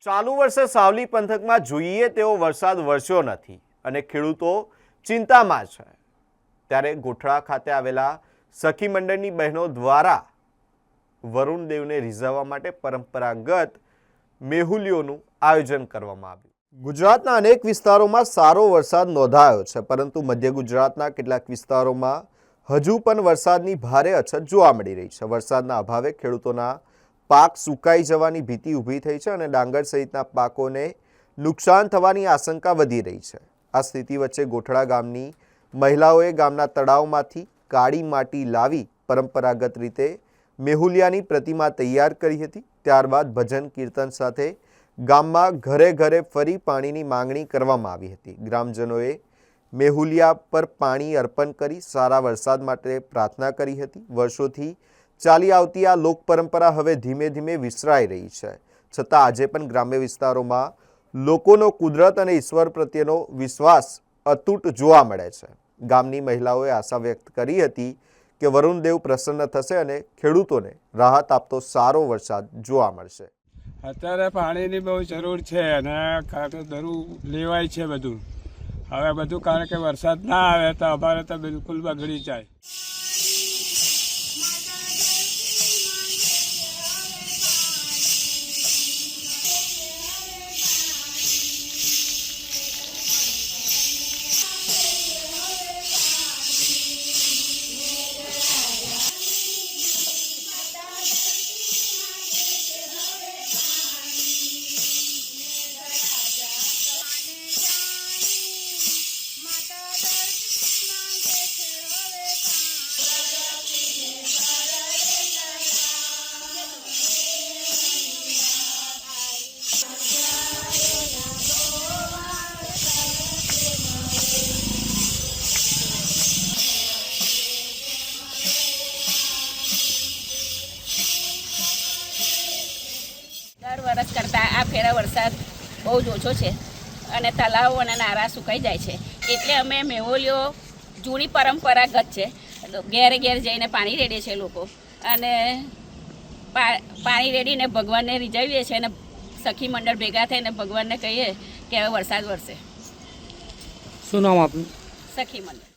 ચાલુ વર્ષે સાવલી પંથકમાં જોઈએ તેવો વરસાદ વરસ્યો નથી અને ખેડૂતો ચિંતામાં છે। ત્યારે ગોઠડા ખાતે આવેલા સખી મંડળની બહેનો દ્વારા વરુણ દેવને રીઝવવા માટે પરંપરાગત મેહુલીઓનું આયોજન કરવામાં આવ્યું। ગુજરાતના અનેક વિસ્તારોમાં સારો વરસાદ નોંધાયો છે, પરંતુ મધ્ય ગુજરાતના કેટલાક વિસ્તારોમાં હજુ પણ વરસાદની ભારે અછત જોવા મળી રહી છે। વરસાદના અભાવે ખેડૂતોના પાક સુકાઈ જવાની ભીતિ ઊભી થઈ છે અને ડાંગર સહિતના પાકોને નુકસાન થવાની આશંકા વધી રહી છે। આ સ્થિતિ વચ્ચે ગોઠડા ગામની મહિલાઓએ ગામના તળાવમાંથી કાળી માટી લાવી પરંપરાગત રીતે મેહુલિયાની પ્રતિમા તૈયાર કરી હતી। ત્યારબાદ ભજન કીર્તન સાથે ગામમાં ઘરે ઘરે ફરી પાણીની માંગણી કરવામાં આવી હતી। ગ્રામજનોએ મેહુલિયા પર પાણી અર્પણ કરી સારા વરસાદ માટે પ્રાર્થના કરી હતી। વર્ષોથી ચાલી આવતી આ લોક પરંપરા હવે ધીમે ધીમે વિસરાઈ રહી છે, છતાં આજે પણ ગ્રામ્ય વિસ્તારોમાં લોકોનો કુદરત અને ઈશ્વર પ્રત્યેનો વિશ્વાસ અતૂટ જોવા મળે છે। ગામની મહિલાઓએ આશા વ્યક્ત કરી હતી કે વરુણ દેવ પ્રસન્ન થશે અને ખેડૂતોને રાહત આપતો સારો વરસાદ જોવા મળશે। અત્યારે પાણીની બહુ જરૂર છે અને દરું લેવાય છે બધું। હવે બધું કારણ કે વરસાદ ના આવે તો અમારે તો બિલકુલ બગડી જાય। વરસ કરતાં આ ફેરા વરસાદ બહુ જ ઓછો છે અને તળાવો અને નારા સુકાઈ જાય છે, એટલે અમે મેહુલીઓ જૂની પરંપરાગત છે, ઘેર ઘેર જઈને પાણી રેડીએ છીએ લોકો અને પાણી રેડીને ભગવાનને રીઝવીએ છીએ અને સખી મંડળ ભેગા થઈને ભગવાનને કહીએ કે હવે વરસાદ વરસે। શું નામ આપનું? સખી મંડળ।